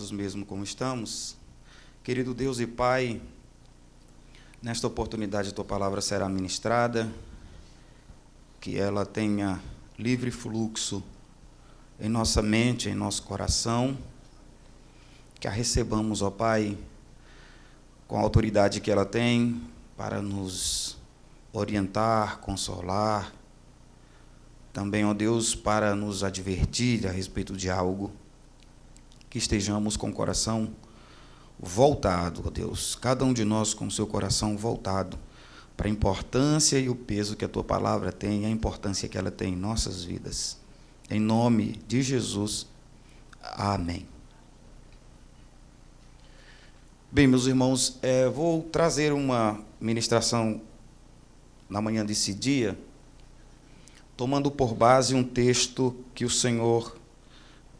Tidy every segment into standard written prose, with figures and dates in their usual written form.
sentados mesmo como estamos. Querido Deus e Pai, nesta oportunidade a Tua palavra será ministrada, que ela tenha livre fluxo em nossa mente, em nosso coração, que a recebamos, ó Pai, com a autoridade que ela tem para nos orientar, consolar, também, ó Deus, para nos advertir a respeito de algo, que estejamos com o coração voltado, ó Deus, cada um de nós com o seu coração voltado para a importância e o peso que a Tua palavra tem, a importância que ela tem em nossas vidas. Em nome de Jesus, amém. Bem, meus irmãos, vou trazer uma ministração na manhã desse dia, tomando por base um texto que o Senhor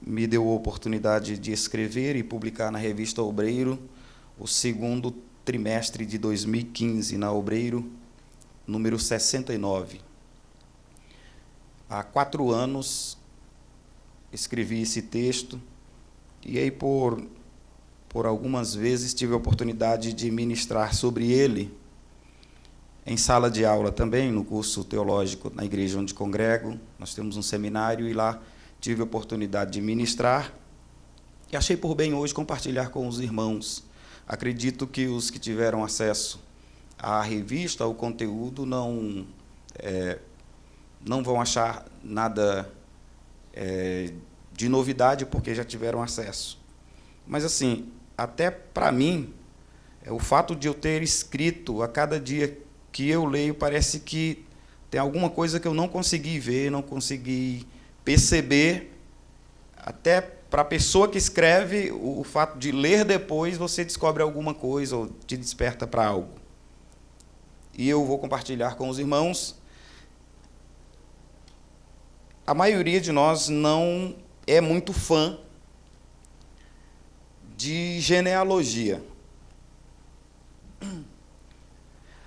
me deu a oportunidade de escrever e publicar na revista Obreiro, o segundo trimestre de 2015, na Obreiro, número 69. Há 4 anos escrevi esse texto, e aí por algumas vezes tive a oportunidade de ministrar sobre ele em sala de aula também, no curso teológico na igreja onde congrego. Nós temos um seminário e lá tive a oportunidade de ministrar, e achei por bem hoje compartilhar com os irmãos. Acredito que os que tiveram acesso à revista, ao conteúdo, não vão achar nada de novidade, porque já tiveram acesso. Mas, assim, até para mim, o fato de eu ter escrito a cada dia que eu leio, parece que tem alguma coisa que eu não consegui ver, não consegui perceber. Até para a pessoa que escreve, o fato de ler depois, você descobre alguma coisa ou te desperta para algo. E eu vou compartilhar com os irmãos. A maioria de nós não é muito fã de genealogia.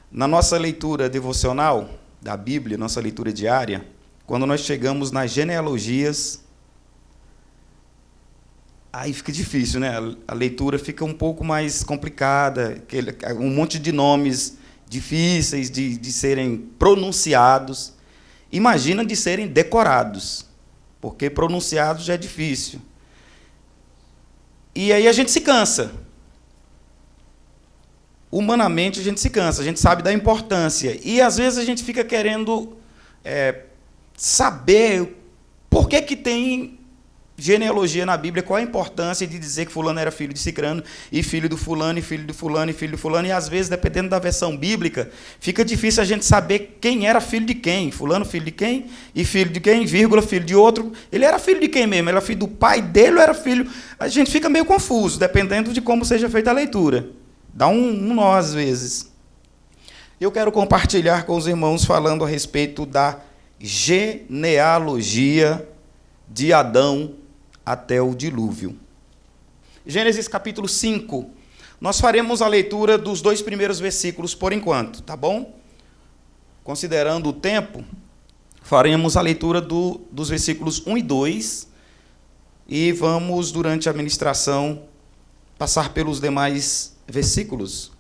Na nossa leitura devocional da Bíblia, nossa leitura diária, quando nós chegamos nas genealogias, aí fica difícil, né? A leitura fica um pouco mais complicada, um monte de nomes difíceis de serem pronunciados. Imagina de serem decorados, porque pronunciados já é difícil. E aí a gente se cansa. Humanamente a gente se cansa, a gente sabe da importância. E às vezes a gente fica querendo saber por que tem genealogia na Bíblia, qual a importância de dizer que fulano era filho de cicrano, e filho do fulano, e filho do fulano, e filho do fulano, e às vezes, dependendo da versão bíblica, fica difícil a gente saber quem era filho de quem, fulano filho de quem, e filho de quem, vírgula, filho de outro. Ele era filho de quem mesmo? Ele era filho do pai dele ou era filho... A gente fica meio confuso, dependendo de como seja feita a leitura. Dá um nó às vezes. Eu quero compartilhar com os irmãos falando a respeito da genealogia de Adão até o dilúvio. Gênesis capítulo 5. Nós faremos a leitura dos 2 primeiros versículos por enquanto, tá bom? Considerando o tempo, faremos a leitura dos versículos 1 e 2, e vamos, durante a ministração, passar pelos demais versículos.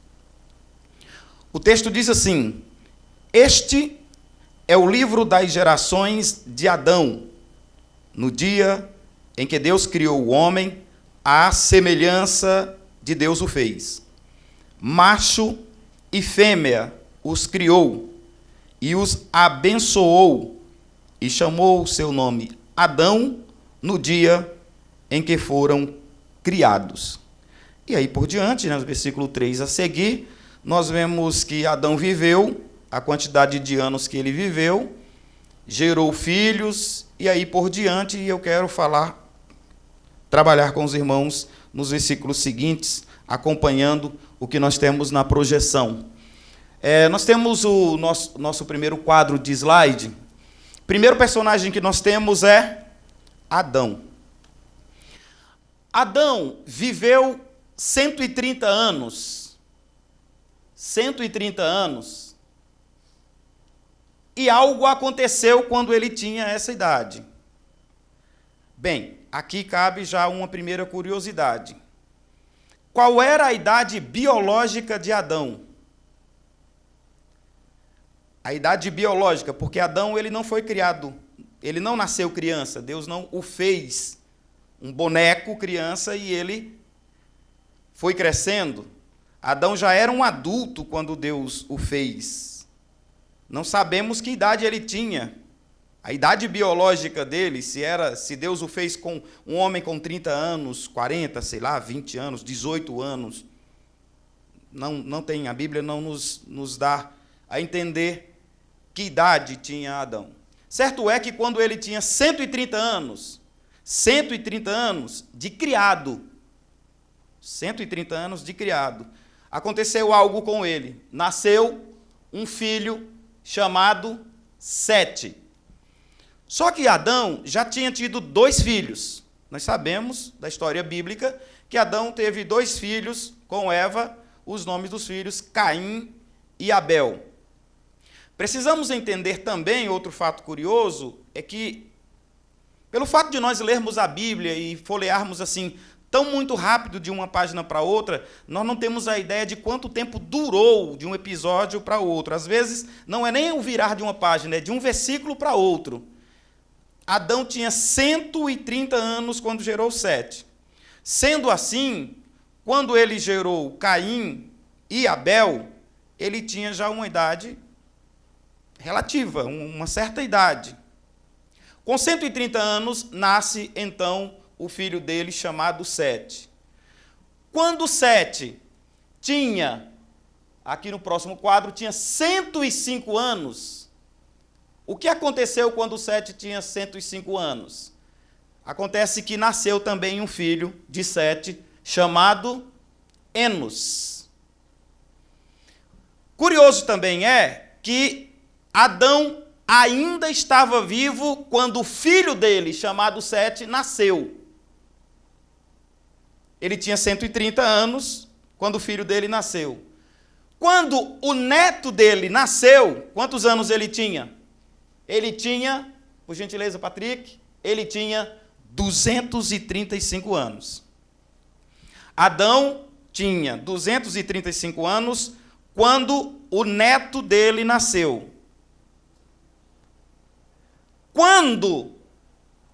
O texto diz assim: Este é o livro das gerações de Adão, no dia em que Deus criou o homem, à semelhança de Deus o fez. Macho e fêmea os criou, e os abençoou, e chamou o seu nome Adão, no dia em que foram criados. E aí por diante, no versículo 3 a seguir, nós vemos que Adão viveu, a quantidade de anos que ele viveu, gerou filhos, e aí por diante, eu quero trabalhar com os irmãos nos versículos seguintes, acompanhando o que nós temos na projeção. Nós temos o nosso primeiro quadro de slide. O primeiro personagem que nós temos é Adão. Adão viveu 130 anos. 130 anos. E algo aconteceu quando ele tinha essa idade. Bem, aqui cabe já uma primeira curiosidade. qual era a idade biológica de Adão? A idade biológica, porque Adão ele não foi criado, ele não nasceu criança, Deus não o fez um boneco criança e ele foi crescendo. Adão já era um adulto quando Deus o fez. Não sabemos que idade ele tinha. A idade biológica dele, se Deus o fez com um homem com 30 anos, 40, sei lá, 20 anos, 18 anos, não tem, a Bíblia não nos dá a entender que idade tinha Adão. Certo é que quando ele tinha 130 anos de criado, 130 anos de criado, aconteceu algo com ele. Nasceu um filho chamado Sete. Só que Adão já tinha tido 2 filhos. Nós sabemos da história bíblica que Adão teve 2 filhos com Eva, os nomes dos filhos Caim e Abel. Precisamos entender também, outro fato curioso, é que, pelo fato de nós lermos a Bíblia e folhearmos assim, tão muito rápido de uma página para outra, nós não temos a ideia de quanto tempo durou de um episódio para outro. Às vezes, não é nem o virar de uma página, é de um versículo para outro. Adão tinha 130 anos quando gerou Sete. Sendo assim, quando ele gerou Caim e Abel, ele tinha já uma idade relativa, uma certa idade. Com 130 anos, nasce, então, o filho dele, chamado Sete. Quando Sete tinha, aqui no próximo quadro, tinha 105 anos, o que aconteceu quando Sete tinha 105 anos? Acontece que nasceu também um filho de Sete, chamado Enos. Curioso também é que Adão ainda estava vivo quando o filho dele, chamado Sete, nasceu. Ele tinha 130 anos quando o filho dele nasceu. Quando o neto dele nasceu, quantos anos ele tinha? Ele tinha, por gentileza, Patrick, ele tinha 235 anos. Adão tinha 235 anos quando o neto dele nasceu. Quando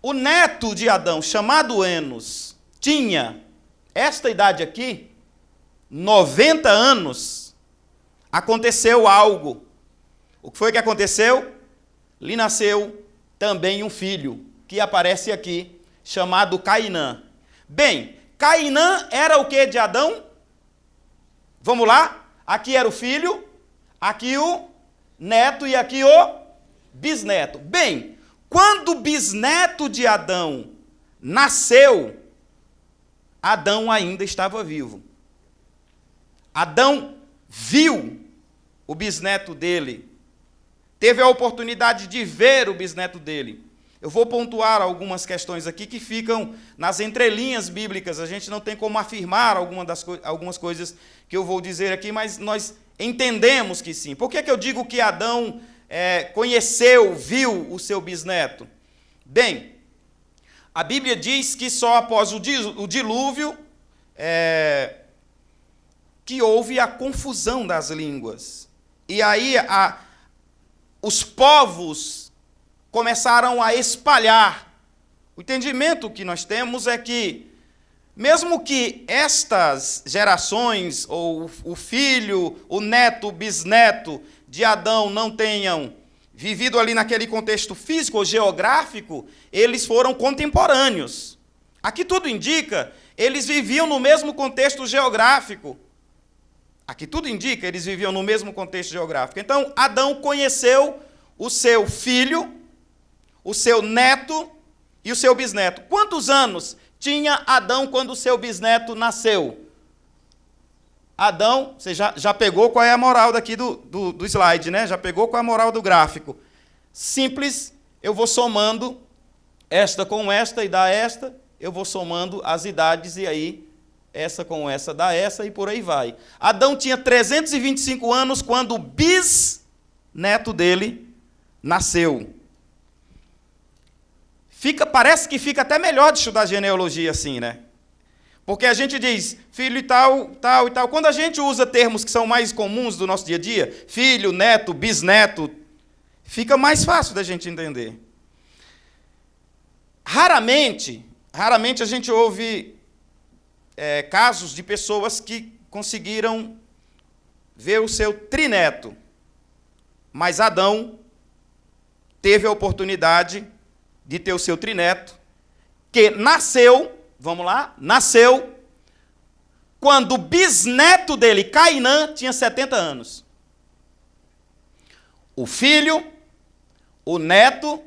o neto de Adão, chamado Enos, tinha esta idade aqui, 90 anos, aconteceu algo. O que foi que aconteceu? Lhe nasceu também um filho, que aparece aqui, chamado Cainã. Bem, Cainã era o que de Adão? Vamos lá? Aqui era o filho, aqui o neto e aqui o bisneto. Bem, quando o bisneto de Adão nasceu, Adão ainda estava vivo. Adão viu o bisneto dele, teve a oportunidade de ver o bisneto dele. Eu vou pontuar algumas questões aqui que ficam nas entrelinhas bíblicas. A gente não tem como afirmar algumas coisas que eu vou dizer aqui, mas nós entendemos que sim. Por que eu digo que Adão conheceu, viu o seu bisneto? Bem, a Bíblia diz que só após o dilúvio que houve a confusão das línguas. E aí os povos começaram a espalhar. O entendimento que nós temos é que, mesmo que estas gerações, ou o filho, o neto, o bisneto de Adão não tenham vivido ali naquele contexto físico ou geográfico, eles foram contemporâneos. Aqui tudo indica, eles viviam no mesmo contexto geográfico. Aqui tudo indica, eles viviam no mesmo contexto geográfico. Então, Adão conheceu o seu filho, o seu neto e o seu bisneto. Quantos anos tinha Adão quando o seu bisneto nasceu? Adão, você já pegou qual é a moral daqui do slide, né? Já pegou qual é a moral do gráfico. Simples, eu vou somando esta com esta e dá esta, eu vou somando as idades e aí essa com essa dá essa e por aí vai. Adão tinha 325 anos quando o bisneto dele nasceu. Parece que fica até melhor de estudar genealogia assim, né? Porque a gente diz filho e tal, tal e tal. Quando a gente usa termos que são mais comuns do nosso dia a dia, filho, neto, bisneto, fica mais fácil da gente entender. Raramente a gente ouve casos de pessoas que conseguiram ver o seu trineto. Mas Adão teve a oportunidade de ter o seu trineto, que nasceu, vamos lá, nasceu quando o bisneto dele, Cainã, tinha 70 anos. O filho, o neto,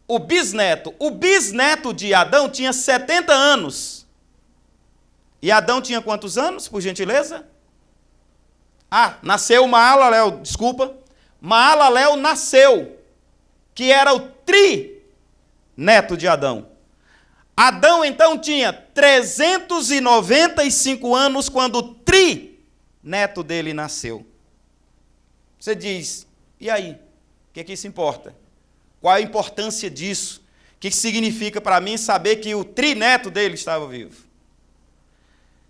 o bisneto. O bisneto de Adão tinha 70 anos. E Adão tinha quantos anos, por gentileza? Nasceu Maalalel, desculpa. Maalalel nasceu, que era o trineto de Adão. Adão, então, tinha 395 anos quando o trineto dele nasceu. Você diz, e aí? O que isso importa? Qual a importância disso? O que significa para mim saber que o trineto dele estava vivo?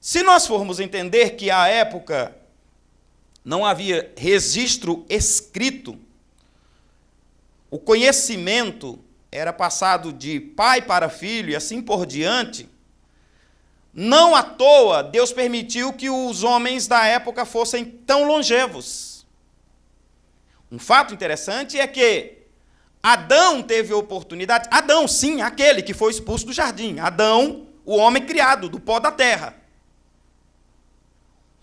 Se nós formos entender que à época não havia registro escrito, o conhecimento era passado de pai para filho e assim por diante, não à toa Deus permitiu que os homens da época fossem tão longevos. Um fato interessante é que Adão teve a oportunidade, Adão, sim, aquele que foi expulso do jardim, Adão, o homem criado do pó da terra.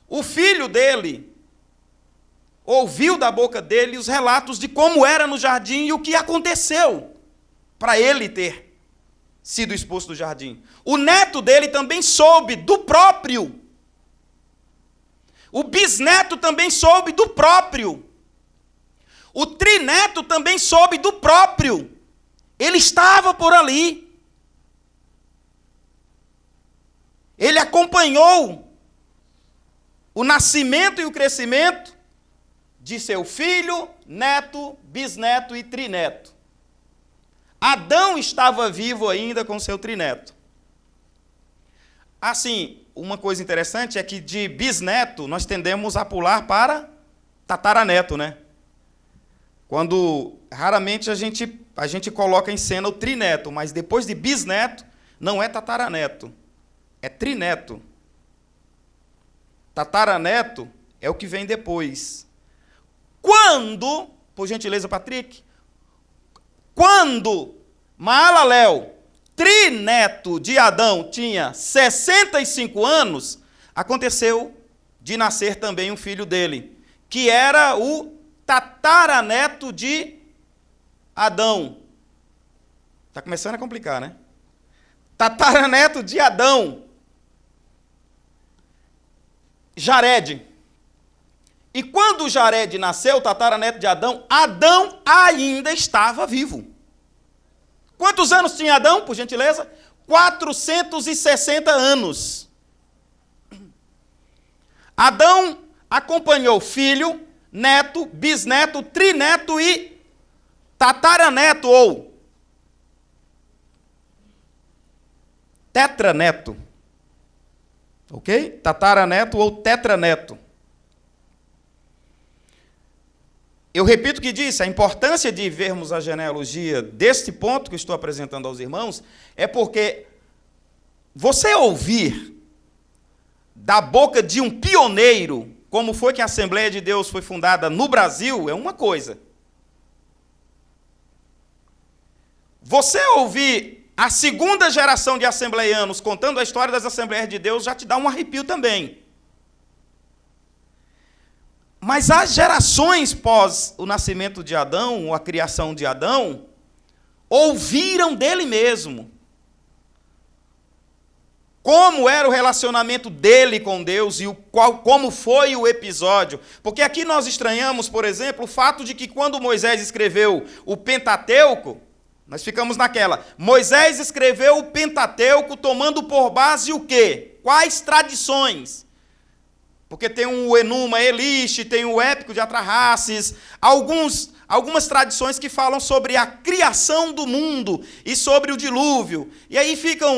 O filho dele ouviu da boca dele os relatos de como era no jardim e o que aconteceu para ele ter sido expulso do jardim. O neto dele também soube do próprio. O bisneto também soube do próprio. O trineto também soube do próprio. Ele estava por ali. Ele acompanhou o nascimento e o crescimento de seu filho, neto, bisneto e trineto. Adão estava vivo ainda com seu trineto. Assim, uma coisa interessante é que de bisneto nós tendemos a pular para tataraneto, né? Quando raramente a gente coloca em cena o trineto, mas depois de bisneto não é tataraneto, é trineto. Tataraneto é o que vem depois. Quando, por gentileza, Patrick, quando Maalalel, trineto de Adão, tinha 65 anos, aconteceu de nascer também um filho dele, que era o tataraneto de Adão. Está começando a complicar, né? Tataraneto de Adão, Jared. E quando Jared nasceu, tataraneto de Adão, Adão ainda estava vivo. Quantos anos tinha Adão, por gentileza? 460 anos. Adão acompanhou filho, neto, bisneto, trineto e tataraneto, ou tetraneto. Ok? Tataraneto ou tetraneto. Eu repito o que disse, a importância de vermos a genealogia deste ponto que estou apresentando aos irmãos é porque você ouvir da boca de um pioneiro como foi que a Assembleia de Deus foi fundada no Brasil é uma coisa. Você ouvir a segunda geração de assembleianos contando a história das Assembleias de Deus já te dá um arrepio também. Mas as gerações pós o nascimento de Adão, ou a criação de Adão, ouviram dele mesmo. Como era o relacionamento dele com Deus e como foi o episódio. Porque aqui nós estranhamos, por exemplo, o fato de que quando Moisés escreveu o Pentateuco, nós ficamos naquela. Moisés escreveu o Pentateuco tomando por base o quê? Quais tradições? Porque tem o Enuma Elish, tem o Épico de Atrahasis, algumas tradições que falam sobre a criação do mundo e sobre o dilúvio. E aí ficam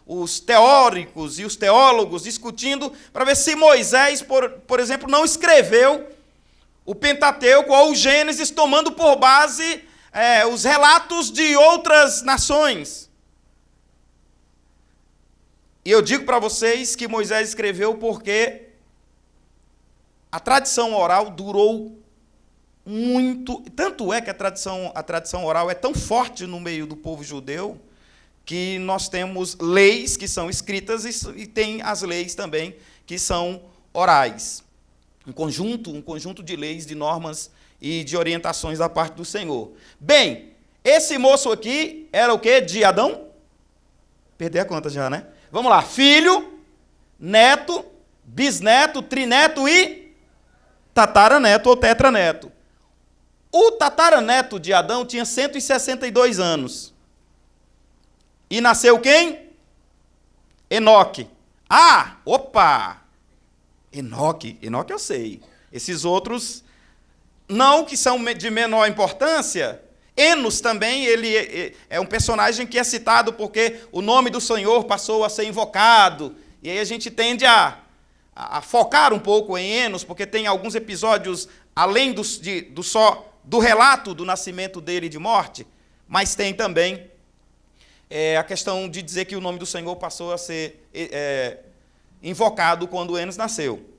os teóricos e os teólogos discutindo para ver se Moisés, por exemplo, não escreveu o Pentateuco ou o Gênesis tomando por base os relatos de outras nações. E eu digo para vocês que Moisés escreveu porque a tradição oral durou muito, tanto é que a tradição oral é tão forte no meio do povo judeu, que nós temos leis que são escritas e tem as leis também que são orais. Um conjunto de leis, de normas e de orientações da parte do Senhor. Bem, esse moço aqui era o quê? De Adão? Perdi a conta já, né? Vamos lá. Filho, neto, bisneto, trineto e tataraneto ou tetraneto. O tataraneto de Adão tinha 162 anos. E nasceu quem? Enoque. Ah, opa! Enoque eu sei. Esses outros, não, que são de menor importância. Enos também, ele é um personagem que é citado porque o nome do Senhor passou a ser invocado. E aí a gente tende a focar um pouco em Enos, porque tem alguns episódios, além do relato do nascimento dele e de morte, mas tem também a questão de dizer que o nome do Senhor passou a ser invocado quando Enos nasceu.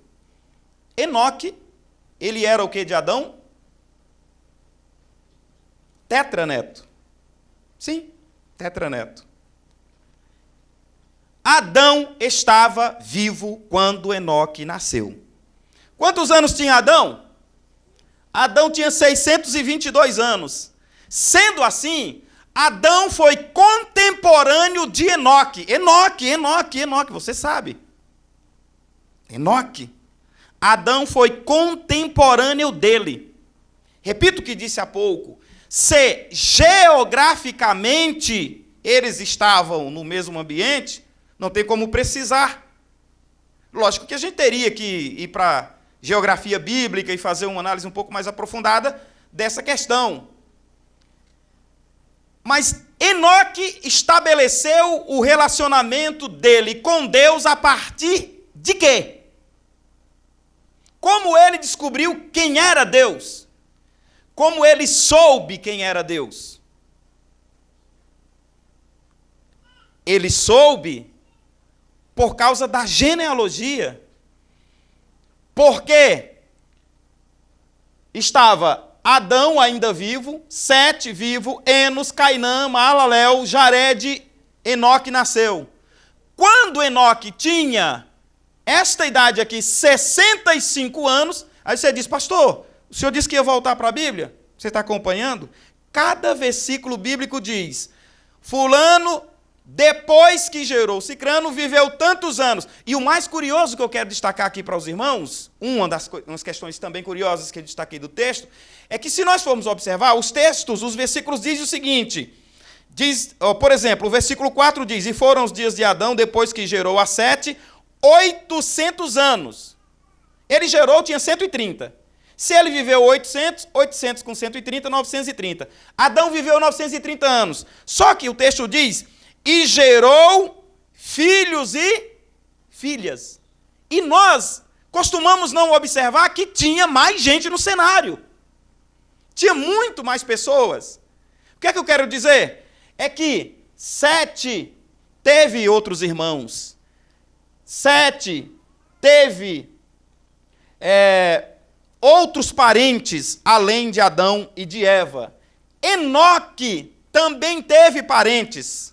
Enoque, ele era o que de Adão? Tetraneto. Sim, tetraneto. Adão estava vivo quando Enoque nasceu. Quantos anos tinha Adão? Adão tinha 622 anos. Sendo assim, Adão foi contemporâneo de Enoque. Enoque, você sabe. Enoque. Adão foi contemporâneo dele. Repito o que disse há pouco. Se geograficamente eles estavam no mesmo ambiente, não tem como precisar. Lógico que a gente teria que ir para geografia bíblica e fazer uma análise um pouco mais aprofundada dessa questão. Mas Enoque estabeleceu o relacionamento dele com Deus a partir de quê? Como ele descobriu quem era Deus? Como ele soube quem era Deus? Ele soube por causa da genealogia. Porque estava Adão ainda vivo, Sete vivo, Enos, Cainã, Maalalel, Jared, Enoque nasceu. Quando Enoque tinha esta idade aqui, 65 anos, aí você diz, pastor, o senhor disse que ia voltar para a Bíblia? Você está acompanhando? Cada versículo bíblico diz, fulano, depois que gerou Cicrano, viveu tantos anos. E o mais curioso que eu quero destacar aqui para os irmãos, umas questões também curiosas que eu destaquei do texto, é que se nós formos observar, os textos, os versículos dizem o seguinte, por exemplo, o versículo 4 diz, e foram os dias de Adão, depois que gerou a Sete, 800 anos. Ele gerou, tinha 130. Se ele viveu 800 com 130, 930. Adão viveu 930 anos. Só que o texto diz, e gerou filhos e filhas. E nós costumamos não observar que tinha mais gente no cenário. Tinha muito mais pessoas. O que é que eu quero dizer? É que Sete teve outros irmãos. Sete teve outros parentes, além de Adão e de Eva. Enoque também teve parentes.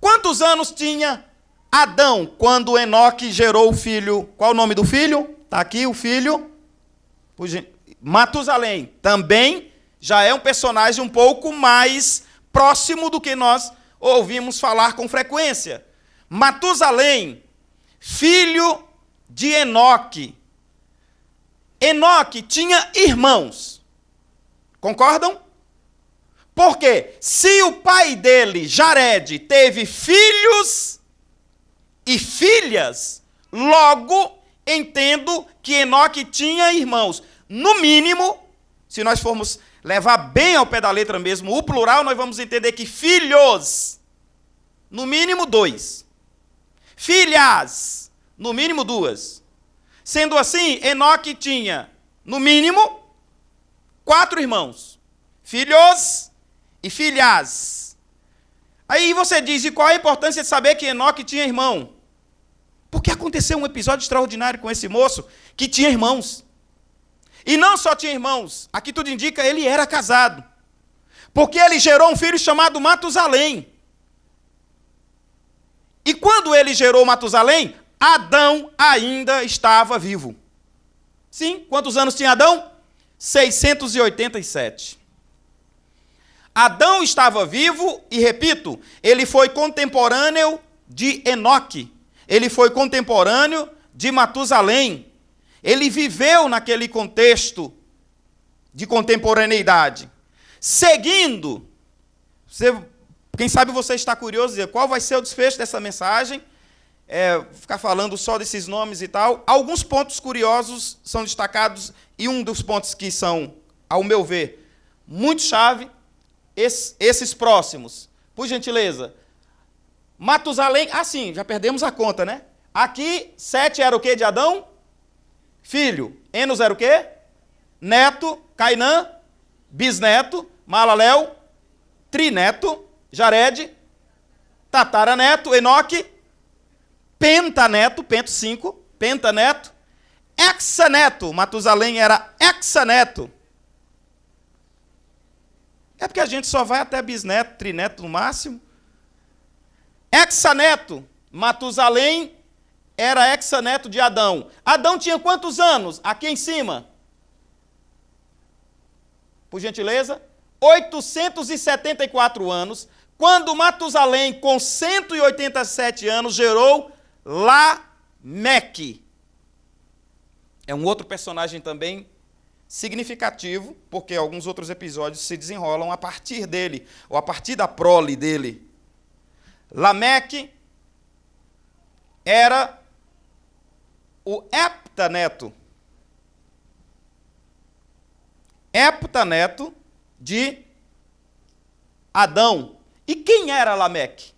Quantos anos tinha Adão quando Enoque gerou o filho? Qual o nome do filho? Está aqui o filho. Matusalém. Também já é um personagem um pouco mais próximo do que nós ouvimos falar com frequência. Matusalém, filho de Enoque. Enoque tinha irmãos. Concordam? Porque se o pai dele, Jared, teve filhos e filhas, logo entendo que Enoque tinha irmãos. No mínimo, se nós formos levar bem ao pé da letra mesmo, o plural, nós vamos entender que filhos, no mínimo 2. filhas, no mínimo 2. Sendo assim, Enoque tinha, no mínimo, 4 irmãos. Filhos e filhas. Aí você diz, e qual a importância de saber que Enoque tinha irmão? Porque aconteceu um episódio extraordinário com esse moço, que tinha irmãos. E não só tinha irmãos, aqui tudo indica, ele era casado. Porque ele gerou um filho chamado Matusalém. E quando ele gerou Matusalém, Adão ainda estava vivo. Sim, quantos anos tinha Adão? 687. Adão estava vivo e, repito, ele foi contemporâneo de Enoque. Ele foi contemporâneo de Matusalém. Ele viveu naquele contexto de contemporaneidade. Seguindo, quem sabe você está curioso, dizer qual vai ser o desfecho dessa mensagem, ficar falando só desses nomes e tal. Alguns pontos curiosos são destacados, e um dos pontos que são, ao meu ver, muito chave, esses próximos. Por gentileza. Matusalém, sim, já perdemos a conta, né? Aqui, 7 era o quê de Adão? Filho. Enos era o quê? Neto. Cainã, bisneto. Malaléu, trineto. Jared, tataraneto. Enoque, pentaneto, 5, pentaneto. Hexaneto, Matusalém era hexaneto. É porque a gente só vai até bisneto, trineto no máximo. Hexaneto, Matusalém era hexaneto de Adão. Adão tinha quantos anos? Aqui em cima. Por gentileza. 874 anos, quando Matusalém, com 187 anos, gerou Lameque. É um outro personagem também significativo, porque alguns outros episódios se desenrolam a partir dele, ou a partir da prole dele. Lameque era o heptaneto. Heptaneto de Adão. E quem era Lameque?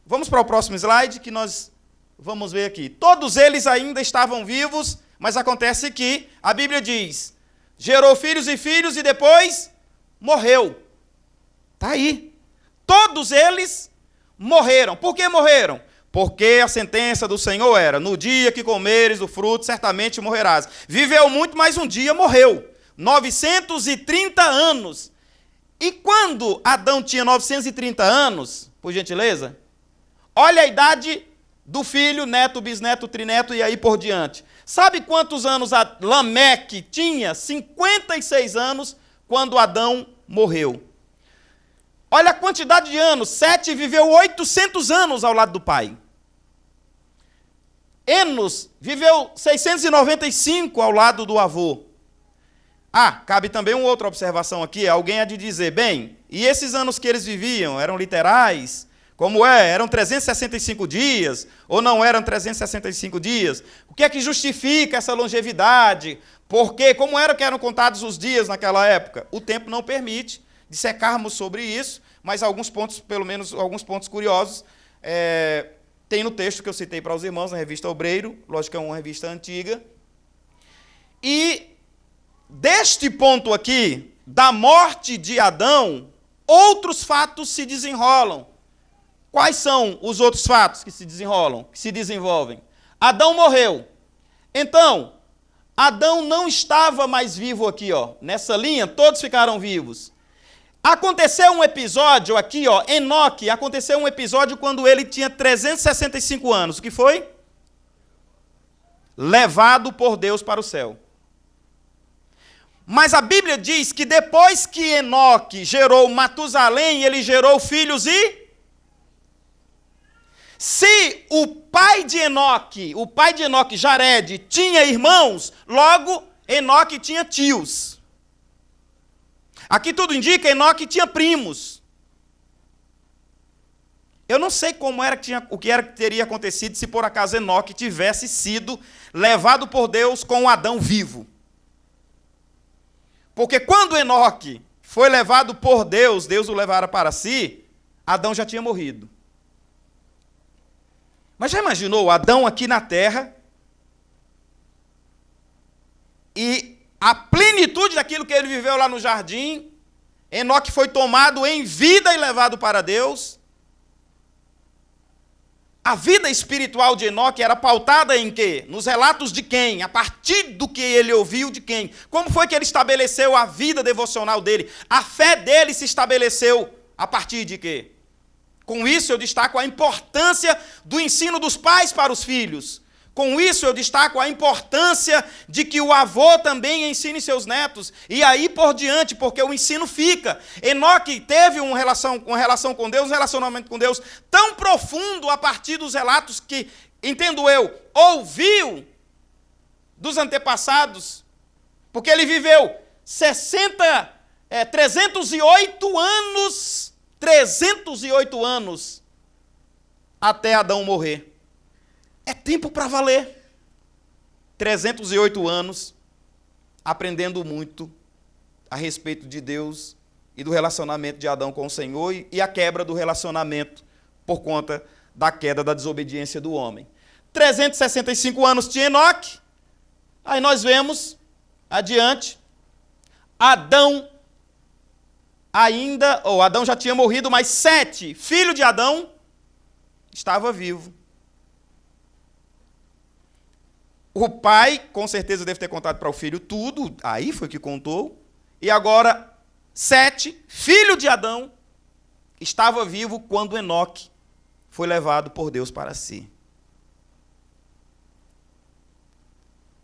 Vamos para o próximo slide, que nós vamos ver aqui. Todos eles ainda estavam vivos, mas acontece que a Bíblia diz, gerou filhos e depois morreu. Está aí. Todos eles morreram. Por que morreram? Porque a sentença do Senhor era, no dia que comeres o fruto, certamente morrerás. Viveu muito, mas um dia morreu. 930 anos. E quando Adão tinha 930 anos, por gentileza, olha a idade do filho, neto, bisneto, trineto e aí por diante. Sabe quantos anos Lameque tinha? 56 anos quando Adão morreu. Olha a quantidade de anos. Sete viveu 800 anos ao lado do pai. Enos viveu 695 ao lado do avô. Cabe também uma outra observação aqui. Alguém há de dizer, bem, e esses anos que eles viviam eram literais? Como eram 365 dias? Ou não eram 365 dias? O que é que justifica essa longevidade? Porque, como que eram contados os dias naquela época? O tempo não permite dissecarmos sobre isso, mas alguns pontos, pelo menos alguns pontos curiosos, tem no texto que eu citei para os irmãos, na revista Obreiro, lógico que é uma revista antiga. E deste ponto aqui, da morte de Adão, outros fatos se desenrolam. Quais são os outros fatos que se desenrolam, que se desenvolvem? Adão morreu. Então, Adão não estava mais vivo aqui, nessa linha, todos ficaram vivos. Aconteceu um episódio aqui, Enoque, aconteceu um episódio quando ele tinha 365 anos. O que foi? Levado por Deus para o céu. Mas a Bíblia diz que depois que Enoque gerou Matusalém, ele gerou filhos e... Se o pai de Enoque, Jared, tinha irmãos, logo Enoque tinha tios. Aqui tudo indica que Enoque tinha primos. Eu não sei o que teria acontecido se por acaso Enoque tivesse sido levado por Deus com Adão vivo. Porque quando Enoque foi levado por Deus, Deus o levara para si, Adão já tinha morrido. Mas já imaginou Adão aqui na terra e a plenitude daquilo que ele viveu lá no jardim? Enoque foi tomado em vida e levado para Deus. A vida espiritual de Enoque era pautada em quê? Nos relatos de quem? A partir do que ele ouviu de quem? Como foi que ele estabeleceu a vida devocional dele? A fé dele se estabeleceu a partir de quê? Com isso eu destaco a importância do ensino dos pais para os filhos. Com isso eu destaco a importância de que o avô também ensine seus netos. E aí por diante, porque o ensino fica. Enoque teve uma relação com Deus, um relacionamento com Deus tão profundo a partir dos relatos que, entendo eu, ouviu dos antepassados. Porque ele viveu 308 anos até Adão morrer. É tempo para valer. 308 anos, aprendendo muito a respeito de Deus e do relacionamento de Adão com o Senhor e a quebra do relacionamento por conta da queda da desobediência do homem. 365 anos de Enoque. Aí nós vemos, adiante, Adão já tinha morrido, mas Sete, filho de Adão, estava vivo. O pai, com certeza, deve ter contado para o filho tudo, aí foi que contou. E agora, Sete, filho de Adão, estava vivo quando Enoque foi levado por Deus para si.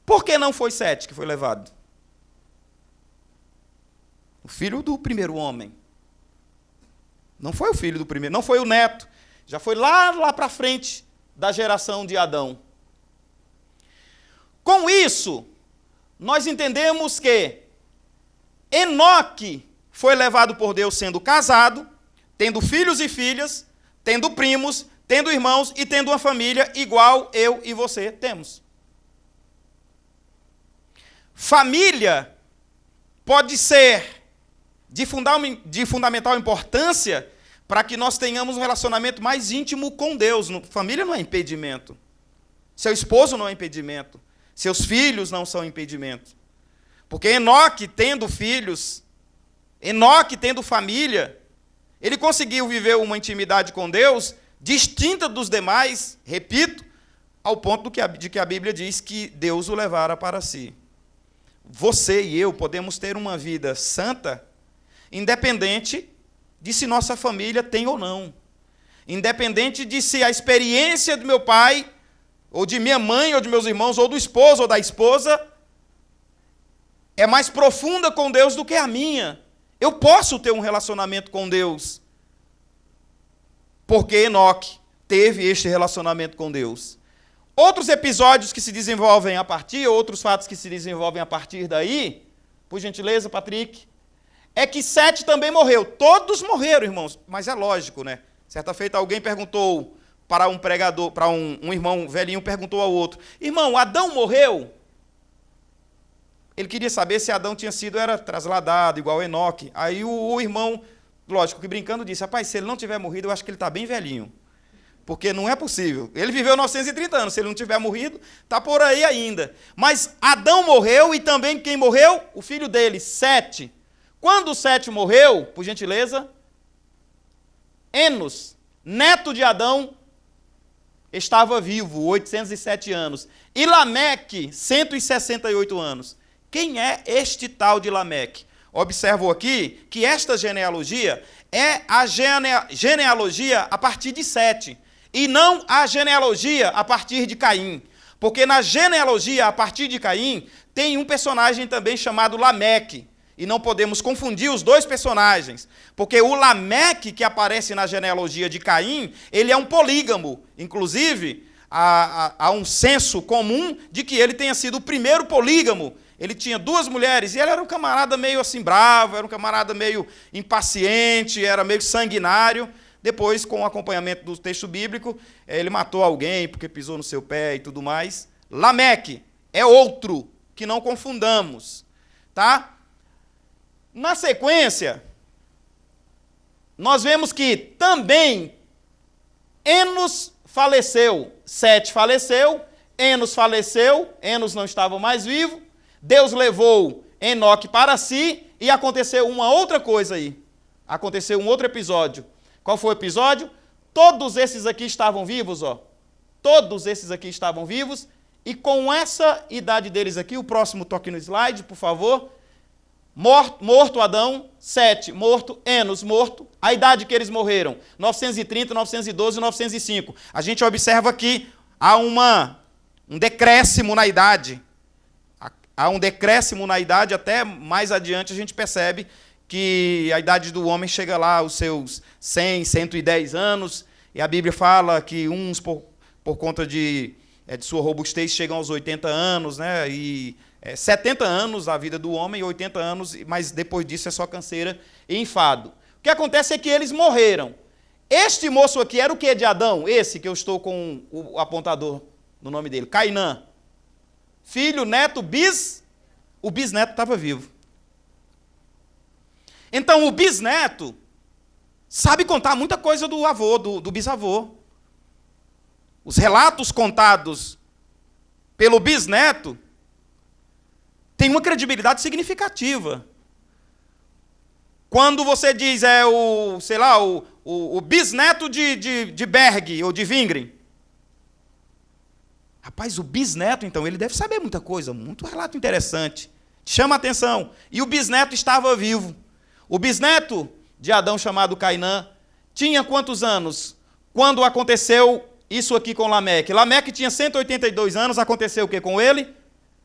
Por que não foi Sete que foi levado? O filho do primeiro homem. Não foi o filho do primeiro, não foi o neto. Já foi lá para frente da geração de Adão. Com isso, nós entendemos que Enoque foi levado por Deus sendo casado, tendo filhos e filhas, tendo primos, tendo irmãos e tendo uma família igual eu e você temos. Família pode ser de fundamental importância para que nós tenhamos um relacionamento mais íntimo com Deus. Família não é impedimento. Seu esposo não é impedimento. Seus filhos não são impedimento. Porque Enoque, tendo filhos, Enoque, tendo família, ele conseguiu viver uma intimidade com Deus distinta dos demais, repito, ao ponto de que a Bíblia diz que Deus o levara para si. Você e eu podemos ter uma vida santa, independente de se nossa família tem ou não. Independente de se a experiência do meu pai, ou de minha mãe, ou de meus irmãos, ou do esposo, ou da esposa, é mais profunda com Deus do que a minha. Eu posso ter um relacionamento com Deus, porque Enoque teve este relacionamento com Deus. Outros episódios que se desenvolvem a partir, outros fatos que se desenvolvem a partir daí, por gentileza, Patrick, é que Sete também morreu. Todos morreram, irmãos, mas é lógico, né? Certa feita alguém perguntou para um pregador, para um irmão velhinho, perguntou ao outro: irmão, Adão morreu? Ele queria saber se Adão tinha sido trasladado, igual Enoque. Aí o irmão, lógico que brincando, disse: rapaz, se ele não tiver morrido, eu acho que ele está bem velhinho. Porque não é possível. Ele viveu 930 anos, se ele não tiver morrido, está por aí ainda. Mas Adão morreu e também quem morreu? O filho dele, Sete. Quando Sete morreu, por gentileza, Enos, neto de Adão, estava vivo, 807 anos. E Lameque, 168 anos. Quem é este tal de Lameque? Observo aqui que esta genealogia é a genealogia a partir de Sete, e não a genealogia a partir de Caim. Porque na genealogia a partir de Caim, tem um personagem também chamado Lameque. E não podemos confundir os dois personagens, porque o Lameque que aparece na genealogia de Caim, ele é um polígamo. Inclusive, há um senso comum de que ele tenha sido o primeiro polígamo. Ele tinha 2 mulheres e ele era um camarada meio assim bravo, era um camarada meio impaciente, era meio sanguinário. Depois, com o acompanhamento do texto bíblico, ele matou alguém porque pisou no seu pé e tudo mais. Lameque é outro, que não confundamos, tá? Na sequência, nós vemos que também Enos faleceu, Sete faleceu, Enos faleceu, Enos não estava mais vivo, Deus levou Enoque para si e aconteceu uma outra coisa aí. Aconteceu um outro episódio. Qual foi o episódio? Todos esses aqui estavam vivos, ó. Todos esses aqui estavam vivos e com essa idade deles aqui, o próximo toque no slide, por favor. Morto Adão, Sete, morto, Enos, morto. A idade que eles morreram, 930, 912, 905. A gente observa que há um decréscimo na idade. Há um decréscimo na idade, até mais adiante a gente percebe que a idade do homem chega lá aos seus 100, 110 anos, e a Bíblia fala que uns, por conta de sua robustez, chegam aos 80 anos, né? E 70 anos a vida do homem, 80 anos, mas depois disso é só canseira e enfado. O que acontece é que eles morreram. Este moço aqui era o que de Adão? Esse que eu estou com o apontador no nome dele, Cainã. Filho, neto, o bisneto estava vivo. Então o bisneto sabe contar muita coisa do avô, do bisavô. Os relatos contados pelo bisneto têm uma credibilidade significativa. Quando você diz o bisneto de Berg ou de Wingren. Rapaz, o bisneto, então, ele deve saber muita coisa, muito relato interessante. Chama a atenção. E o bisneto estava vivo. O bisneto de Adão, chamado Cainã, tinha quantos anos? Quando aconteceu isso aqui com Lameque. Lameque tinha 182 anos, aconteceu o que com ele?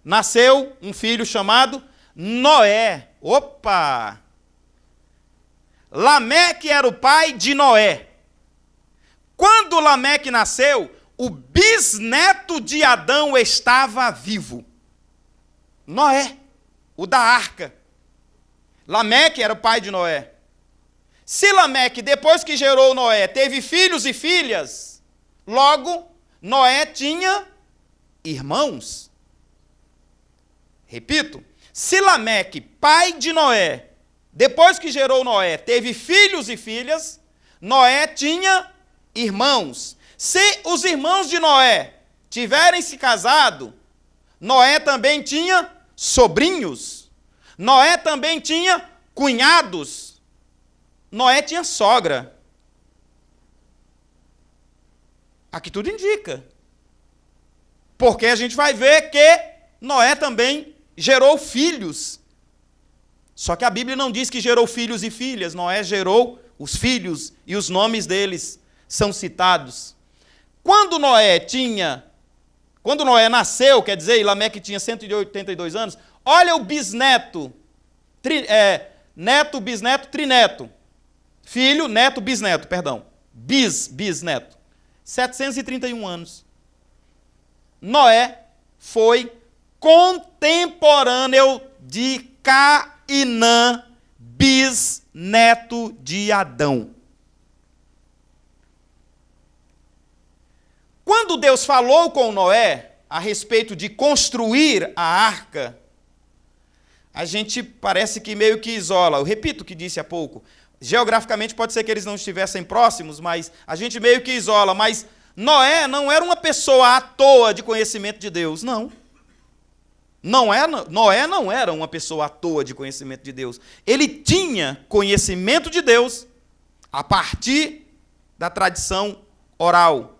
Nasceu um filho chamado Noé. Opa! Lameque era o pai de Noé. Quando Lameque nasceu, o bisneto de Adão estava vivo. Noé, o da arca. Lameque era o pai de Noé. Se Lameque, depois que gerou Noé, teve filhos e filhas, logo, Noé tinha irmãos. Repito, se Lameque, pai de Noé, depois que gerou Noé, teve filhos e filhas, Noé tinha irmãos. Se os irmãos de Noé tiverem se casado, Noé também tinha sobrinhos. Noé também tinha cunhados. Noé tinha sogra. Aqui tudo indica. Porque a gente vai ver que Noé também gerou filhos. Só que a Bíblia não diz que gerou filhos e filhas. Noé gerou os filhos e os nomes deles são citados. Quando Noé nasceu, quer dizer, e Lameque tinha 182 anos, olha o bisneto, neto, bisneto, trineto. Filho, neto, bisneto, perdão. Bisneto. 731 anos. Noé foi contemporâneo de Cainã, bisneto de Adão. Quando Deus falou com Noé a respeito de construir a arca, a gente parece que meio que isola. Eu repito o que disse há pouco. Geograficamente pode ser que eles não estivessem próximos, mas a gente meio que isola. Mas Noé não era uma pessoa à toa de conhecimento de Deus, não. Noé não era uma pessoa à toa de conhecimento de Deus. Ele tinha conhecimento de Deus a partir da tradição oral.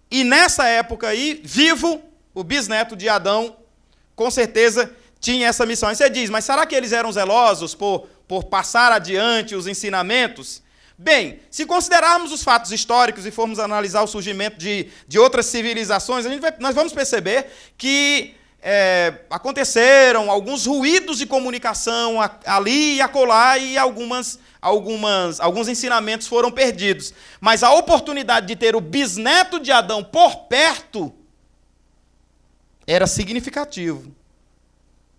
E nessa época aí, vivo, o bisneto de Adão, com certeza, tinha essa missão. Aí você diz, mas será que eles eram zelosos por passar adiante os ensinamentos? Bem, se considerarmos os fatos históricos e formos analisar o surgimento de outras civilizações, nós vamos perceber que aconteceram alguns ruídos de comunicação ali e acolá, e alguns ensinamentos foram perdidos. Mas a oportunidade de ter o bisneto de Adão por perto era significativo.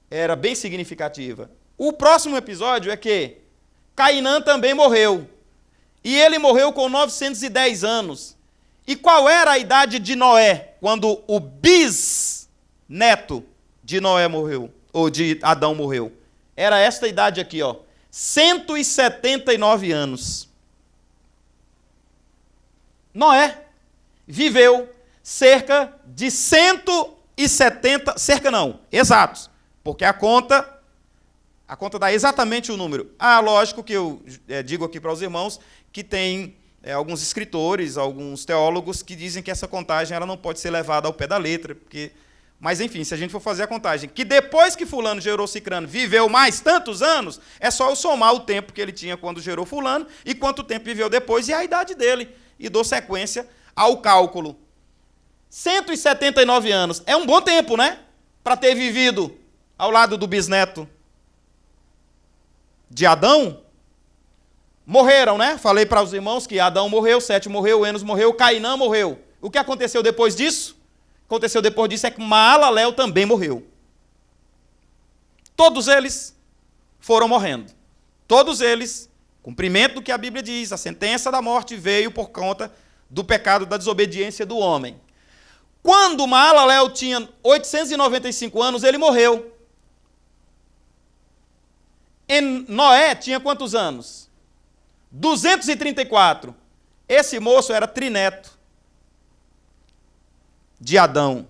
Era bem significativa. O próximo episódio é que Cainã também morreu. E ele morreu com 910 anos. E qual era a idade de Noé quando o bisneto de Noé morreu, ou de Adão morreu? Era esta idade aqui, ó, 179 anos. Noé viveu cerca de 170, cerca não, exatos, porque a conta dá exatamente o número. Lógico que eu digo aqui para os irmãos que tem alguns escritores, alguns teólogos que dizem que essa contagem ela não pode ser levada ao pé da letra, mas enfim, se a gente for fazer a contagem, que depois que fulano gerou cicrano viveu mais tantos anos, é só eu somar o tempo que ele tinha quando gerou fulano e quanto tempo viveu depois e a idade dele, e dou sequência ao cálculo. 179 anos, é um bom tempo, né? Para ter vivido ao lado do bisneto de Adão. Morreram, né? Falei para os irmãos que Adão morreu, Sete morreu, Enos morreu, Cainã morreu. O que aconteceu depois disso? O que aconteceu depois disso é que Maalalel também morreu. Todos eles foram morrendo. Todos eles, cumprimento do que a Bíblia diz, a sentença da morte veio por conta do pecado da desobediência do homem. Quando Maalalel tinha 895 anos, ele morreu. Noé tinha quantos anos? 234. Esse moço era trineto de Adão.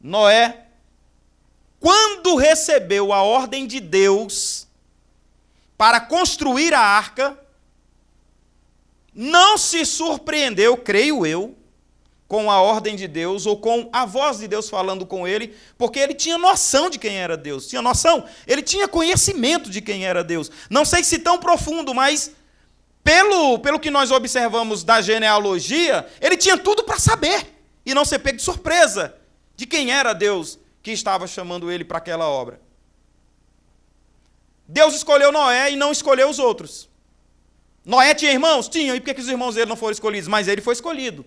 Noé, quando recebeu a ordem de Deus para construir a arca, não se surpreendeu, creio eu, com a ordem de Deus ou com a voz de Deus falando com ele, porque ele tinha noção de quem era Deus. Tinha noção? Ele tinha conhecimento de quem era Deus. Não sei se tão profundo, mas pelo que nós observamos da genealogia, ele tinha tudo para saber e não ser pego de surpresa de quem era Deus que estava chamando ele para aquela obra. Deus escolheu Noé e não escolheu os outros. Noé tinha irmãos? Tinha. E por que os irmãos dele não foram escolhidos? Mas ele foi escolhido.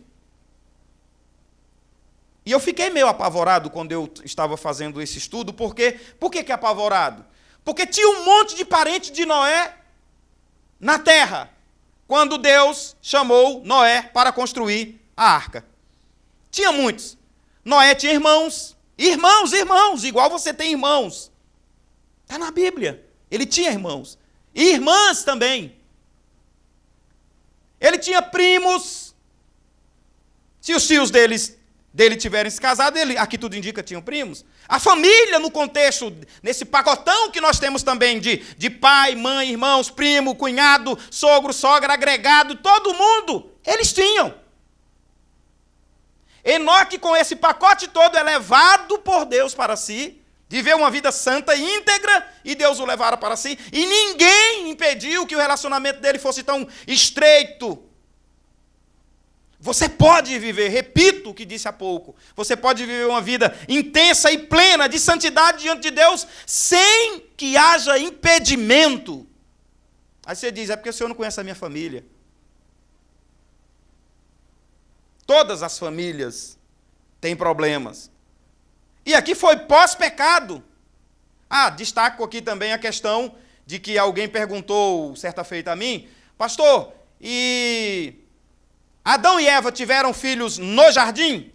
E eu fiquei meio apavorado quando eu estava fazendo esse estudo, porque por que apavorado? Porque tinha um monte de parente de Noé na terra, quando Deus chamou Noé para construir a arca. Tinha muitos. Noé tinha irmãos, igual você tem irmãos. Está na Bíblia. Ele tinha irmãos. E irmãs também. Ele tinha primos. Se os tios dele tiverem se casado, aqui tudo indica tinham primos. A família, no contexto, nesse pacotão que nós temos também de pai, mãe, irmãos, primo, cunhado, sogro, sogra, agregado, todo mundo, eles tinham. Enoque, com esse pacote todo, é levado por Deus para si, viveu uma vida santa e íntegra, e Deus o levara para si, e ninguém impediu que o relacionamento dele fosse tão estreito. Você pode viver, repito o que disse há pouco, você pode viver uma vida intensa e plena de santidade diante de Deus, sem que haja impedimento. Aí você diz, é porque o senhor não conhece a minha família. Todas as famílias têm problemas. E aqui foi pós-pecado. Destaco aqui também a questão de que alguém perguntou certa feita a mim, pastor, e Adão e Eva tiveram filhos no jardim?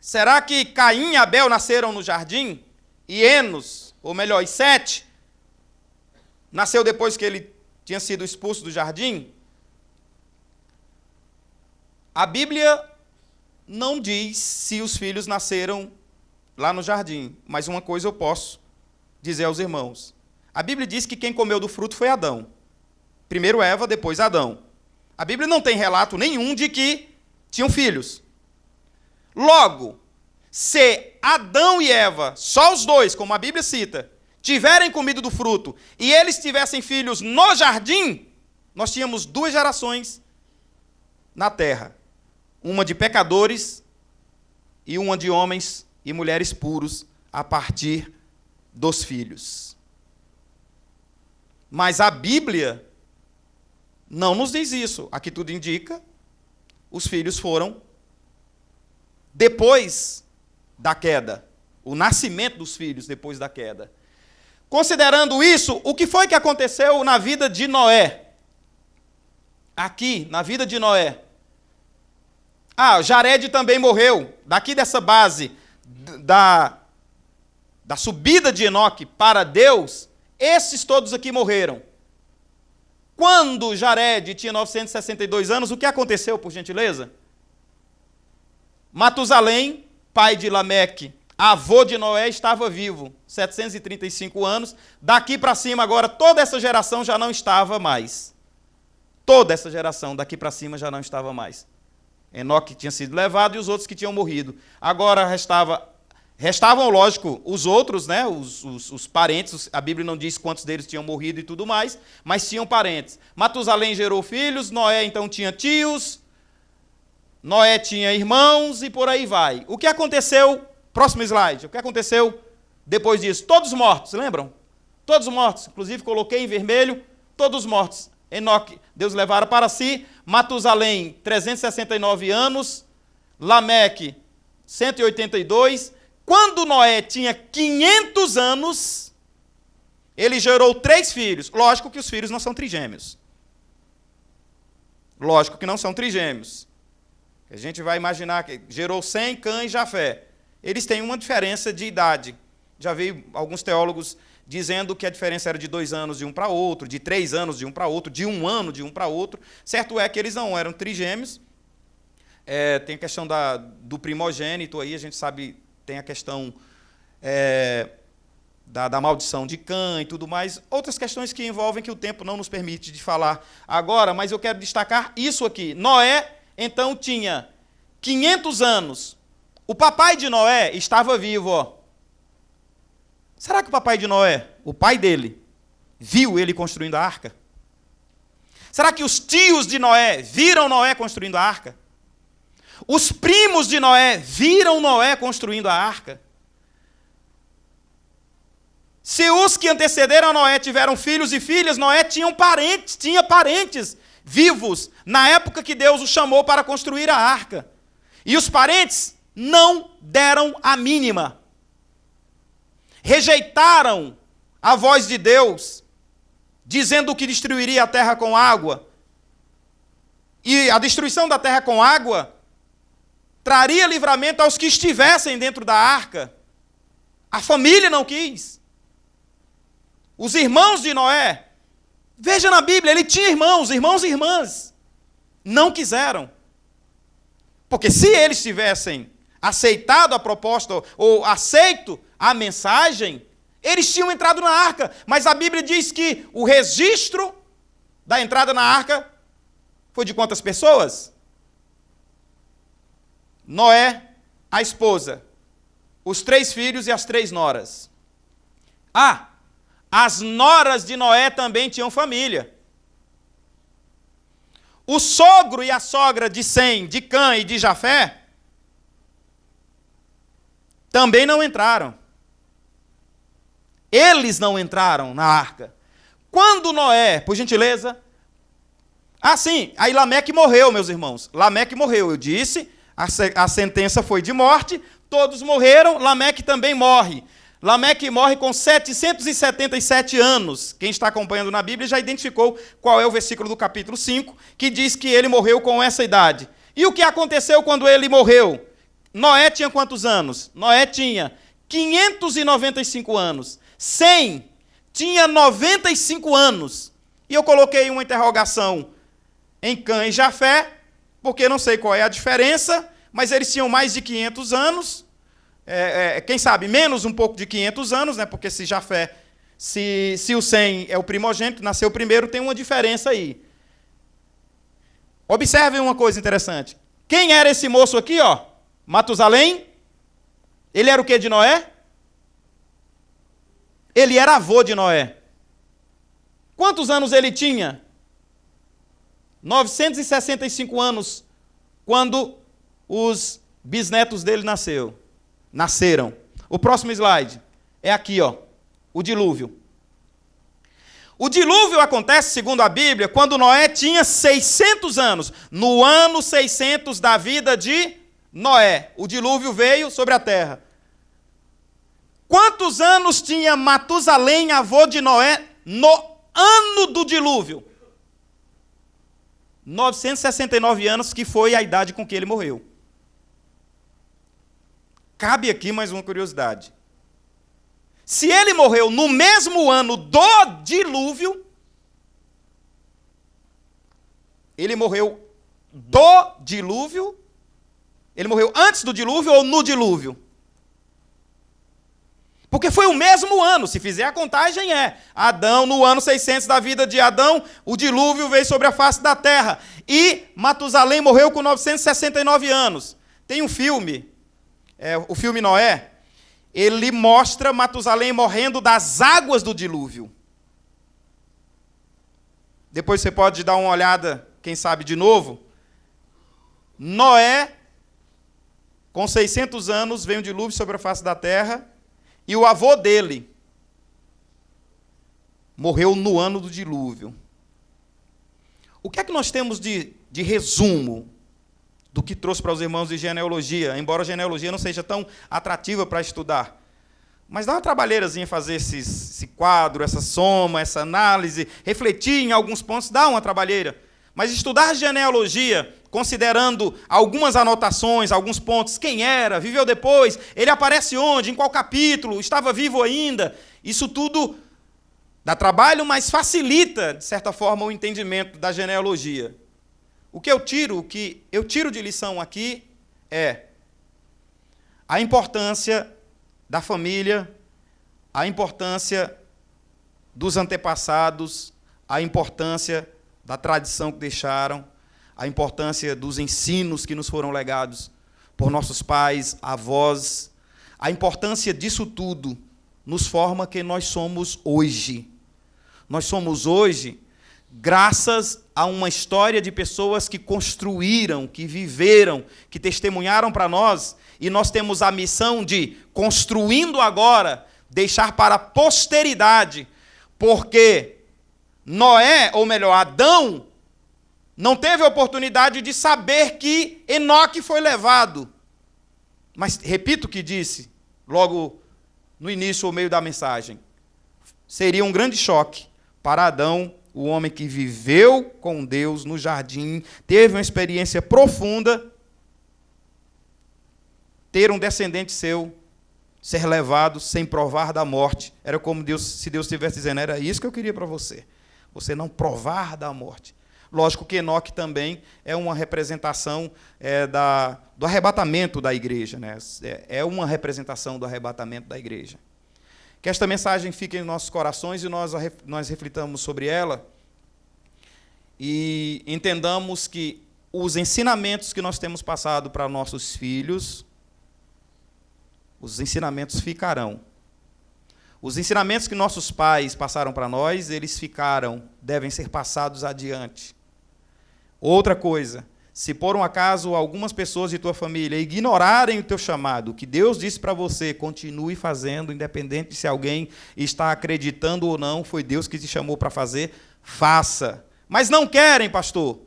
Será que Caim e Abel nasceram no jardim? E Enos, ou melhor, e Sete, nasceu depois que ele tinha sido expulso do jardim? A Bíblia não diz se os filhos nasceram lá no jardim, mas uma coisa eu posso dizer aos irmãos. A Bíblia diz que quem comeu do fruto foi Adão. Primeiro Eva, depois Adão. A Bíblia não tem relato nenhum de que tinham filhos. Logo, se Adão e Eva, só os dois, como a Bíblia cita, tiverem comido do fruto e eles tivessem filhos no jardim, nós tínhamos duas gerações na terra. Uma de pecadores e uma de homens e mulheres puros a partir dos filhos. Mas a Bíblia não nos diz isso. Aqui tudo indica, os filhos foram depois da queda. O nascimento dos filhos depois da queda. Considerando isso, o que foi que aconteceu na vida de Noé? Aqui, na vida de Noé. Jared também morreu. Daqui dessa base da subida de Enoque para Deus, esses todos aqui morreram. Quando Jared tinha 962 anos, o que aconteceu, por gentileza? Matusalém, pai de Lameque, avô de Noé, estava vivo, 735 anos. Daqui para cima, agora, toda essa geração já não estava mais. Toda essa geração daqui para cima já não estava mais. Enoque tinha sido levado e os outros que tinham morrido. Agora restavam, lógico, os outros, né, os parentes. A Bíblia não diz quantos deles tinham morrido e tudo mais, mas tinham parentes. Matusalém gerou filhos, Noé então tinha tios, Noé tinha irmãos e por aí vai. O que aconteceu, próximo slide, o que aconteceu depois disso? Todos mortos, lembram? Todos mortos, inclusive coloquei em vermelho, todos mortos. Enoque, Deus levara para si. Matusalém, 369 anos. Lameque, 182. Quando Noé tinha 500 anos, ele gerou 3 filhos. Lógico que os filhos não são trigêmeos. Lógico que não são trigêmeos. A gente vai imaginar que gerou Sem, Cã e Jafé. Eles têm uma diferença de idade. Já vi alguns teólogos dizendo que a diferença era de 2 anos de um para outro, de 3 anos de um para outro, de 1 ano de um para outro. Certo é que eles não eram trigêmeos. Tem a questão do primogênito aí, a gente sabe, tem a questão da maldição de Cã e tudo mais. Outras questões que envolvem que o tempo não nos permite de falar agora, mas eu quero destacar isso aqui. Noé, então, tinha 500 anos. O papai de Noé estava vivo, ó. Será que o papai de Noé, o pai dele, viu ele construindo a arca? Será que os tios de Noé viram Noé construindo a arca? Os primos de Noé viram Noé construindo a arca? Se os que antecederam Noé tiveram filhos e filhas, Noé tinha parentes vivos na época que Deus o chamou para construir a arca. E os parentes não deram a mínima. Rejeitaram a voz de Deus, dizendo que destruiria a terra com água. E a destruição da terra com água traria livramento aos que estivessem dentro da arca. A família não quis. Os irmãos de Noé, veja na Bíblia, ele tinha irmãos e irmãs. Não quiseram. Porque se eles tivessem aceitado a proposta ou aceito a mensagem, eles tinham entrado na arca. Mas a Bíblia diz que o registro da entrada na arca foi de quantas pessoas? Noé, a esposa, os 3 filhos e as 3 noras. As noras de Noé também tinham família. O sogro e a sogra de Sem, de Cã e de Jafé também não entraram. Eles não entraram na arca. Quando Noé, por gentileza... sim, aí Lameque morreu, meus irmãos. Lameque morreu, eu disse, a sentença foi de morte, todos morreram, Lameque também morre. Lameque morre com 777 anos. Quem está acompanhando na Bíblia já identificou qual é o versículo do capítulo 5, que diz que ele morreu com essa idade. E o que aconteceu quando ele morreu? Noé tinha quantos anos? Noé tinha 595 anos. Sem tinha 95 anos. E eu coloquei uma interrogação em Cã e Jafé, porque não sei qual é a diferença, mas eles tinham mais de 500 anos. Quem sabe, menos um pouco de 500 anos, né? Porque se Jafé, se o Sem é o primogênito, nasceu primeiro, tem uma diferença aí. Observem uma coisa interessante. Quem era esse moço aqui, ó? Matusalém? Ele era o quê de Noé? Ele era avô de Noé. Quantos anos ele tinha? 965 anos, quando os bisnetos dele nasceram. O próximo slide é aqui, ó, o dilúvio. O dilúvio acontece, segundo a Bíblia, quando Noé tinha 600 anos. No ano 600 da vida de Noé, o dilúvio veio sobre a terra. Quantos anos tinha Matusalém, avô de Noé, no ano do dilúvio? 969 anos, que foi a idade com que ele morreu. Cabe aqui mais uma curiosidade. Se ele morreu no mesmo ano do dilúvio, ele morreu do dilúvio? Ele morreu antes do dilúvio ou no dilúvio? Porque foi o mesmo ano, se fizer a contagem Adão, no ano 600 da vida de Adão, o dilúvio veio sobre a face da terra. E Matusalém morreu com 969 anos. Tem um filme, o filme Noé, ele mostra Matusalém morrendo das águas do dilúvio. Depois você pode dar uma olhada, quem sabe de novo. Noé, com 600 anos, veio um dilúvio sobre a face da terra, e o avô dele morreu no ano do dilúvio. O que é que nós temos de resumo do que trouxe para os irmãos de genealogia? Embora a genealogia não seja tão atrativa para estudar. Mas dá uma trabalheirazinha fazer esse quadro, essa soma, essa análise, refletir em alguns pontos, dá uma trabalheira. Mas estudar genealogia, considerando algumas anotações, alguns pontos, quem era, viveu depois, ele aparece onde, em qual capítulo, estava vivo ainda, isso tudo dá trabalho, mas facilita, de certa forma, o entendimento da genealogia. O que eu tiro de lição aqui é a importância da família, a importância dos antepassados, a importância da tradição que deixaram, a importância dos ensinos que nos foram legados por nossos pais, avós. A importância disso tudo nos forma quem nós somos hoje. Nós somos hoje graças a uma história de pessoas que construíram, que viveram, que testemunharam para nós, e nós temos a missão de, construindo agora, deixar para a posteridade, porque Noé, ou melhor, Adão, não teve a oportunidade de saber que Enoque foi levado. Mas, repito o que disse, logo no início ou meio da mensagem, seria um grande choque para Adão, o homem que viveu com Deus no jardim, teve uma experiência profunda, ter um descendente seu ser levado sem provar da morte. Era como Deus, se Deus estivesse dizendo, era isso que eu queria para você. Você não provar da morte. Lógico que Enoque também é uma representação do arrebatamento da igreja, né? É uma representação do arrebatamento da igreja. Que esta mensagem fique em nossos corações e nós reflitamos sobre ela e entendamos que os ensinamentos que nós temos passado para nossos filhos, os ensinamentos ficarão. Os ensinamentos que nossos pais passaram para nós, eles ficaram, devem ser passados adiante. Outra coisa, se por um acaso algumas pessoas de tua família ignorarem o teu chamado, o que Deus disse para você, continue fazendo, independente de se alguém está acreditando ou não, foi Deus que te chamou para fazer, faça. Mas não querem, pastor.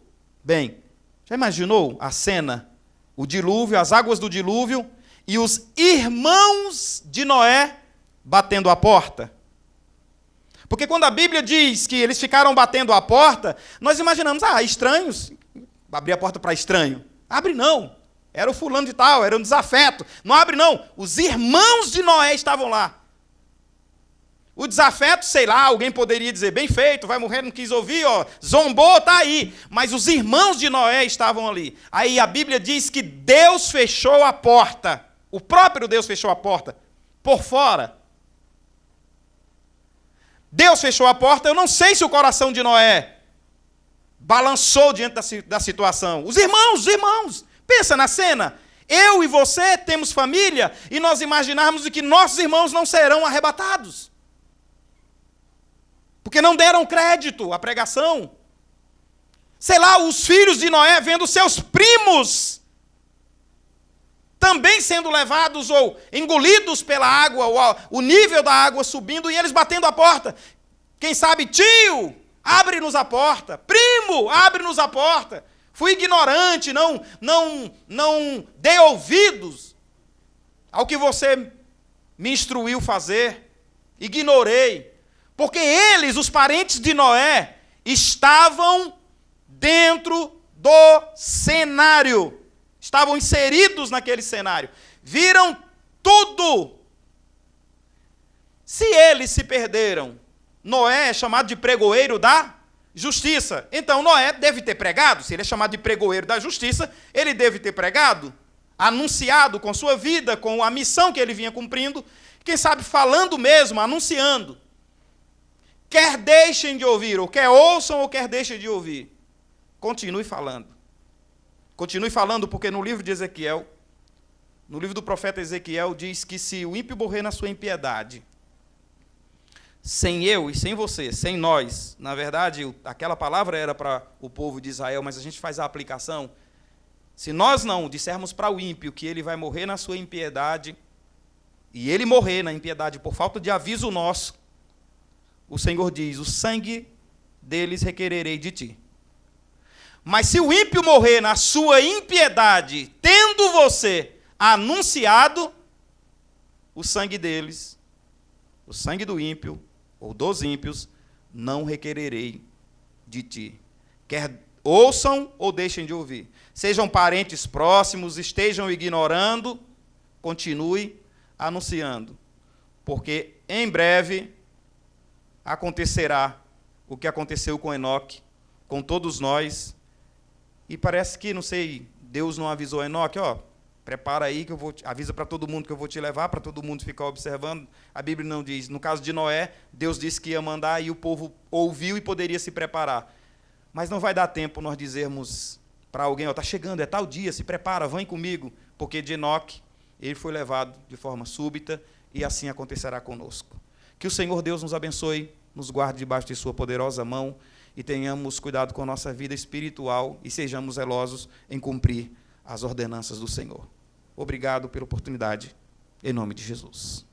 Bem, já imaginou a cena? O dilúvio, as águas do dilúvio e os irmãos de Noé batendo a porta? Porque quando a Bíblia diz que eles ficaram batendo a porta, nós imaginamos, estranhos, abrir a porta para estranho. Abre não, era o fulano de tal, era um desafeto. Não abre não, os irmãos de Noé estavam lá. O desafeto, sei lá, alguém poderia dizer, bem feito, vai morrer, não quis ouvir, zombou, está aí. Mas os irmãos de Noé estavam ali. Aí a Bíblia diz que Deus fechou a porta, o próprio Deus fechou a porta, por fora. Deus fechou a porta, eu não sei se o coração de Noé balançou diante da situação. Os irmãos, pensa na cena. Eu e você temos família e nós imaginarmos que nossos irmãos não serão arrebatados. Porque não deram crédito à pregação. Sei lá, os filhos de Noé vendo seus primos também sendo levados ou engolidos pela água, o nível da água subindo e eles batendo a porta. Quem sabe, tio, abre-nos a porta. Primo, abre-nos a porta. Fui ignorante, não dei ouvidos ao que você me instruiu fazer. Ignorei. Porque eles, os parentes de Noé, estavam dentro do cenário. Estavam inseridos naquele cenário. Viram tudo. Se eles se perderam, Noé é chamado de pregoeiro da justiça. Então Noé deve ter pregado, se ele é chamado de pregoeiro da justiça, ele deve ter pregado, anunciado com sua vida, com a missão que ele vinha cumprindo, quem sabe falando mesmo, anunciando. Quer deixem de ouvir, ou quer ouçam, ou quer deixem de ouvir. Continue falando. Continue falando, porque no livro de Ezequiel, no livro do profeta Ezequiel, diz que se o ímpio morrer na sua impiedade, sem eu e sem você, sem nós, na verdade, aquela palavra era para o povo de Israel, mas a gente faz a aplicação. Se nós não dissermos para o ímpio que ele vai morrer na sua impiedade, e ele morrer na impiedade por falta de aviso nosso, o Senhor diz, o sangue deles requererei de ti. Mas se o ímpio morrer na sua impiedade, tendo você anunciado, o sangue deles, o sangue do ímpio, ou dos ímpios, não requererei de ti. Quer ouçam ou deixem de ouvir. Sejam parentes próximos, estejam ignorando, continue anunciando. Porque em breve acontecerá o que aconteceu com Enoque, com todos nós. E parece que, não sei, Deus não avisou Enoque, prepara aí que avisa para todo mundo que eu vou te levar, para todo mundo ficar observando. A Bíblia não diz. No caso de Noé, Deus disse que ia mandar e o povo ouviu e poderia se preparar. Mas não vai dar tempo nós dizermos para alguém, está chegando, é tal dia, se prepara, vem comigo. Porque de Enoque, ele foi levado de forma súbita e assim acontecerá conosco. Que o Senhor Deus nos abençoe, nos guarde debaixo de sua poderosa mão e tenhamos cuidado com a nossa vida espiritual e sejamos zelosos em cumprir as ordenanças do Senhor. Obrigado pela oportunidade, em nome de Jesus.